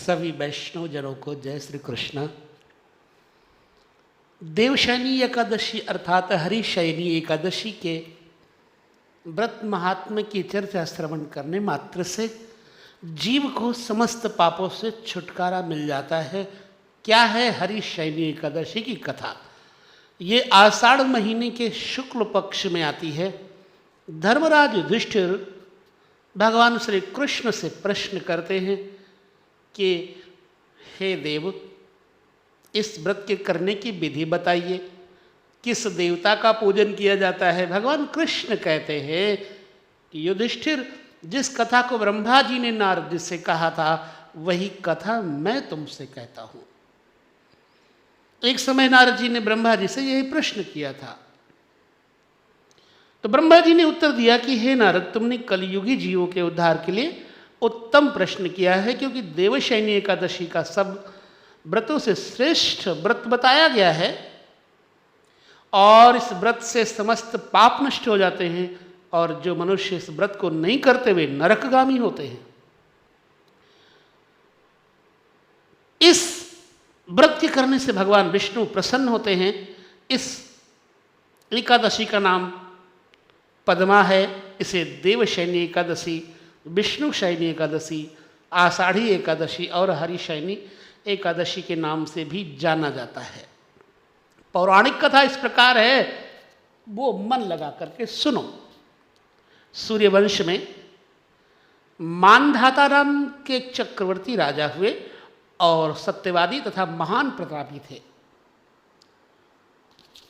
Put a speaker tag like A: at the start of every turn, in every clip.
A: सभी वैष्णव जनों को जय श्री कृष्ण। देवशयनी एकादशी अर्थात हरिशयनी एकादशी के व्रत महात्म्य की चर्चा श्रवण करने मात्र से जीव को समस्त पापों से छुटकारा मिल जाता है। क्या है हरिशयनी एकादशी की कथा? ये आषाढ़ महीने के शुक्ल पक्ष में आती है। धर्मराज युधिष्ठिर भगवान श्री कृष्ण से प्रश्न करते हैं कि हे देव, इस व्रत के करने की विधि बताइए, किस देवता का पूजन किया जाता है? भगवान कृष्ण कहते हैं कि युधिष्ठिर, जिस कथा को ब्रह्मा जी ने नारद जी से कहा था वही कथा मैं तुमसे कहता हूँ। एक समय नारद जी ने ब्रह्मा जी से यही प्रश्न किया था, तो ब्रह्मा जी ने उत्तर दिया कि हे नारद, तुमने कलियुगी जीवों के उद्धार के लिए उत्तम प्रश्न किया है, क्योंकि देवशयनी एकादशी का सब व्रतों से श्रेष्ठ व्रत बताया गया है और इस व्रत से समस्त पाप नष्ट हो जाते हैं और जो मनुष्य इस व्रत को नहीं करते वे नरकगामी होते हैं। इस व्रत के करने से भगवान विष्णु प्रसन्न होते हैं। इस एकादशी का नाम पद्मा है। इसे देवशयनी एकादशी, विष्णु शयनी एकादशी, आषाढ़ी एकादशी और हरिशयनी एकादशी के नाम से भी जाना जाता है। पौराणिक कथा इस प्रकार है, वो मन लगा करके सुनो। सूर्यवंश में मानधाता नाम के चक्रवर्ती राजा हुए और सत्यवादी तथा महान प्रतापी थे।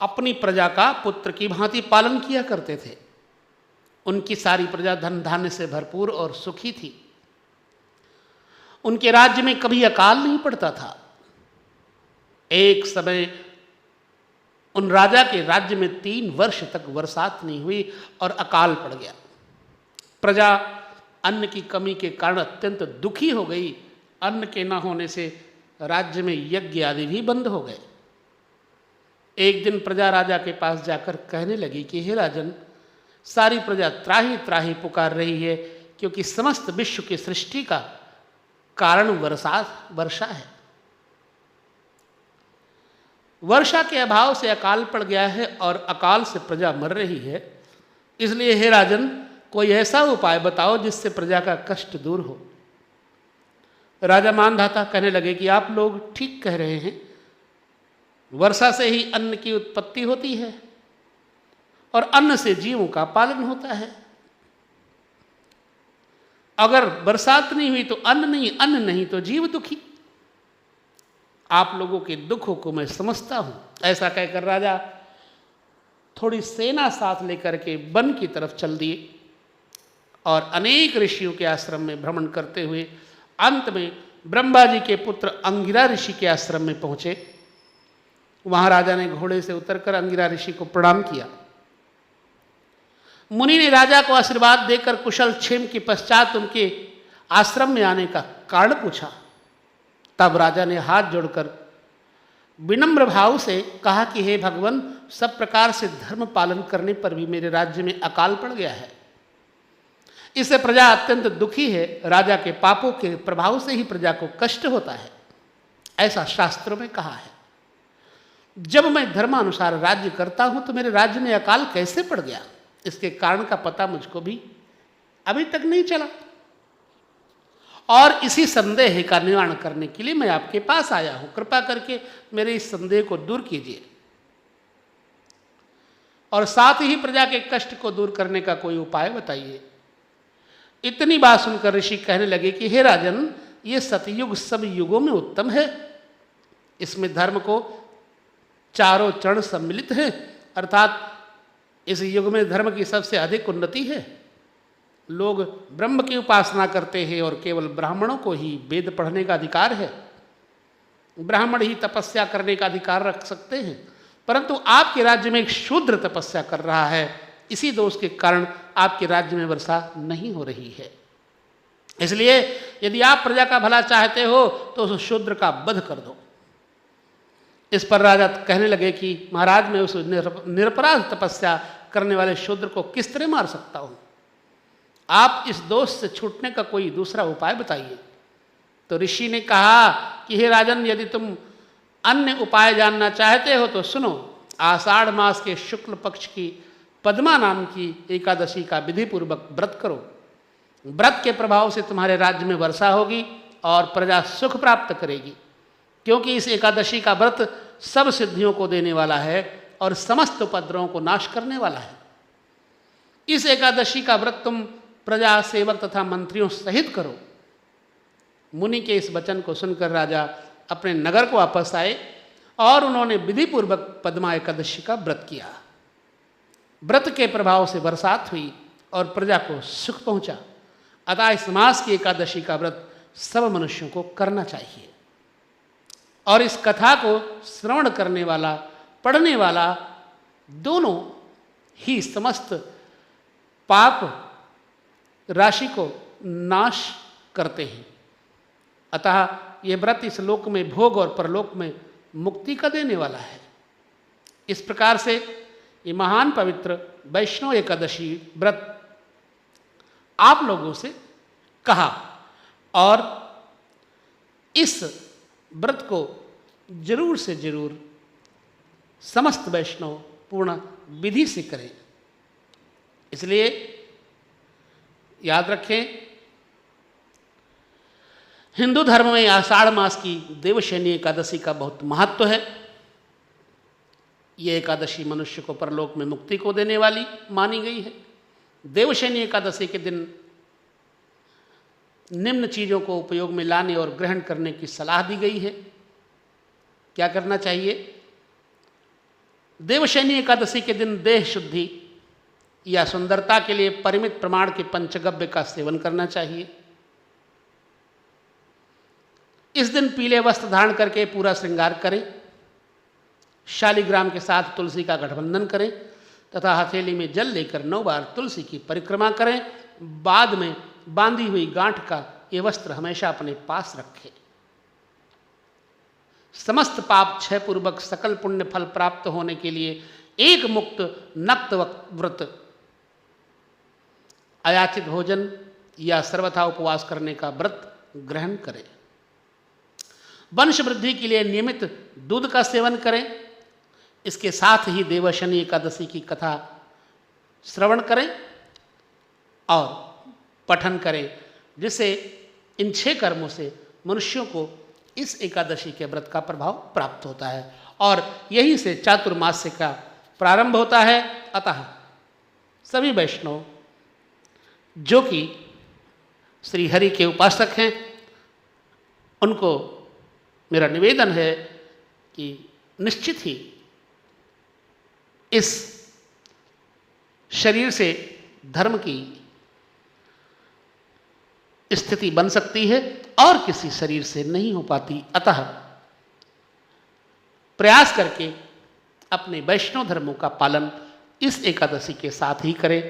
A: अपनी प्रजा का पुत्र की भांति पालन किया करते थे। उनकी सारी प्रजा धन धान्य से भरपूर और सुखी थी। उनके राज्य में कभी अकाल नहीं पड़ता था। एक समय उन राजा के राज्य में 3 वर्ष तक बरसात नहीं हुई और अकाल पड़ गया। प्रजा अन्न की कमी के कारण अत्यंत दुखी हो गई। अन्न के न होने से राज्य में यज्ञ आदि भी बंद हो गए। एक दिन प्रजा राजा के पास जाकर कहने लगी कि हे राजन, सारी प्रजा त्राही त्राही पुकार रही है, क्योंकि समस्त विश्व की सृष्टि का कारण वर्षा है। वर्षा के अभाव से अकाल पड़ गया है और अकाल से प्रजा मर रही है। इसलिए हे राजन, कोई ऐसा उपाय बताओ जिससे प्रजा का कष्ट दूर हो। राजा मानधाता कहने लगे कि आप लोग ठीक कह रहे हैं। वर्षा से ही अन्न की उत्पत्ति होती है और अन्न से जीवों का पालन होता है। अगर बरसात नहीं हुई तो अन्न नहीं, अन्न नहीं तो जीव दुखी। आप लोगों के दुखों को मैं समझता हूं। ऐसा कहकर राजा थोड़ी सेना साथ लेकर के वन की तरफ चल दिए और अनेक ऋषियों के आश्रम में भ्रमण करते हुए अंत में ब्रह्मा जी के पुत्र अंगिरा ऋषि के आश्रम में पहुंचे। वहां राजा ने घोड़े से उतरकर अंगिरा ऋषि को प्रणाम किया। मुनि ने राजा को आशीर्वाद देकर कुशल क्षेम के पश्चात उनके आश्रम में आने का कारण पूछा। तब राजा ने हाथ जोड़कर विनम्र भाव से कहा कि हे भगवान, सब प्रकार से धर्म पालन करने पर भी मेरे राज्य में अकाल पड़ गया है। इससे प्रजा अत्यंत दुखी है। राजा के पापों के प्रभाव से ही प्रजा को कष्ट होता है, ऐसा शास्त्रों में कहा है। जब मैं धर्मानुसार राज्य करता हूं तो मेरे राज्य में अकाल कैसे पड़ गया, इसके कारण का पता मुझको भी अभी तक नहीं चला और इसी संदेह का निवारण करने के लिए मैं आपके पास आया हूं। कृपा करके मेरे इस संदेह को दूर कीजिए और साथ ही प्रजा के कष्ट को दूर करने का कोई उपाय बताइए। इतनी बात सुनकर ऋषि कहने लगे कि हे राजन, ये सतयुग सब युगों में उत्तम है। इसमें धर्म को चारों चरण सम्मिलित हैं, अर्थात इस युग में धर्म की सबसे अधिक उन्नति है। लोग ब्रह्म की उपासना करते हैं और केवल ब्राह्मणों को ही वेद पढ़ने का अधिकार है। ब्राह्मण ही तपस्या करने का अधिकार रख सकते हैं, परंतु आपके राज्य में एक शूद्र तपस्या कर रहा है। इसी दोष के कारण आपके राज्य में वर्षा नहीं हो रही है। इसलिए यदि आप प्रजा का भला चाहते हो तो उस शूद्र का वध कर दो। इस पर राजा कहने लगे कि महाराज, मैं उस निरपराध तपस्या करने वाले शूद्र को किस तरह मार सकता हूं? आप इस दोष से छूटने का कोई दूसरा उपाय बताइए। तो ऋषि ने कहा कि हे राजन, यदि तुम अन्य उपाय जानना चाहते हो तो सुनो। आषाढ़ मास के शुक्ल पक्ष की पद्मा नाम की एकादशी का विधिपूर्वक व्रत करो। व्रत के प्रभाव से तुम्हारे राज्य में वर्षा होगी और प्रजा सुख प्राप्त करेगी, क्योंकि इस एकादशी का व्रत सब सिद्धियों को देने वाला है और समस्त उपद्रवों को नाश करने वाला है। इस एकादशी का व्रत तुम प्रजा, सेवक तथा मंत्रियों सहित करो। मुनि के इस वचन को सुनकर राजा अपने नगर को वापस आए और उन्होंने विधिपूर्वक पद्मा एकादशी का व्रत किया। व्रत के प्रभाव से बरसात हुई और प्रजा को सुख पहुंचा। अतः इस मास की एकादशी का व्रत सब मनुष्यों को करना चाहिए। और इस कथा को श्रवण करने वाला, पढ़ने वाला दोनों ही समस्त पाप राशि को नाश करते हैं। अतः ये व्रत इस लोक में भोग और परलोक में मुक्ति का देने वाला है। इस प्रकार से ये महान पवित्र वैष्णव एकादशी व्रत आप लोगों से कहा और इस व्रत को जरूर से जरूर समस्त वैष्णव पूर्ण विधि से करें। इसलिए याद रखें, हिंदू धर्म में आषाढ़ मास की देवशयनी एकादशी का बहुत महत्व है। ये एकादशी मनुष्य को परलोक में मुक्ति को देने वाली मानी गई है। देवशयनी एकादशी के दिन निम्न चीज़ों को उपयोग में लाने और ग्रहण करने की सलाह दी गई है। क्या करना चाहिए? देवशयनी एकादशी के दिन देह शुद्धि या सुंदरता के लिए परिमित प्रमाण के पंचगव्य का सेवन करना चाहिए। इस दिन पीले वस्त्र धारण करके पूरा श्रृंगार करें। शालिग्राम के साथ तुलसी का गठबंधन करें तथा हथेली में जल लेकर 9 बार तुलसी की परिक्रमा करें। बाद में बांधी हुई गांठ का ये वस्त्र हमेशा अपने पास रखें। समस्त पाप क्षय पूर्वक सकल पुण्य फल प्राप्त होने के लिए एक मुक्त नक्त व्रत, अयाचित भोजन या सर्वथा उपवास करने का व्रत ग्रहण करें। वंश वृद्धि के लिए नियमित दूध का सेवन करें। इसके साथ ही देवशयनी एकादशी की कथा श्रवण करें और पठन करें, जिससे इन 6 कर्मों से मनुष्यों को इस एकादशी के व्रत का प्रभाव प्राप्त होता है और यहीं से चातुर्मास्य का प्रारंभ होता है। अतः सभी वैष्णव जो कि श्री हरि के उपासक हैं, उनको मेरा निवेदन है कि निश्चित ही इस शरीर से धर्म की स्थिति बन सकती है और किसी शरीर से नहीं हो पाती। अतः प्रयास करके अपने वैष्णव धर्मों का पालन इस एकादशी के साथ ही करें।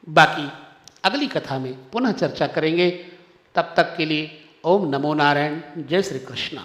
A: बाकी अगली कथा में पुनः चर्चा करेंगे। तब तक के लिए ओम नमो नारायण। जय श्री कृष्ण।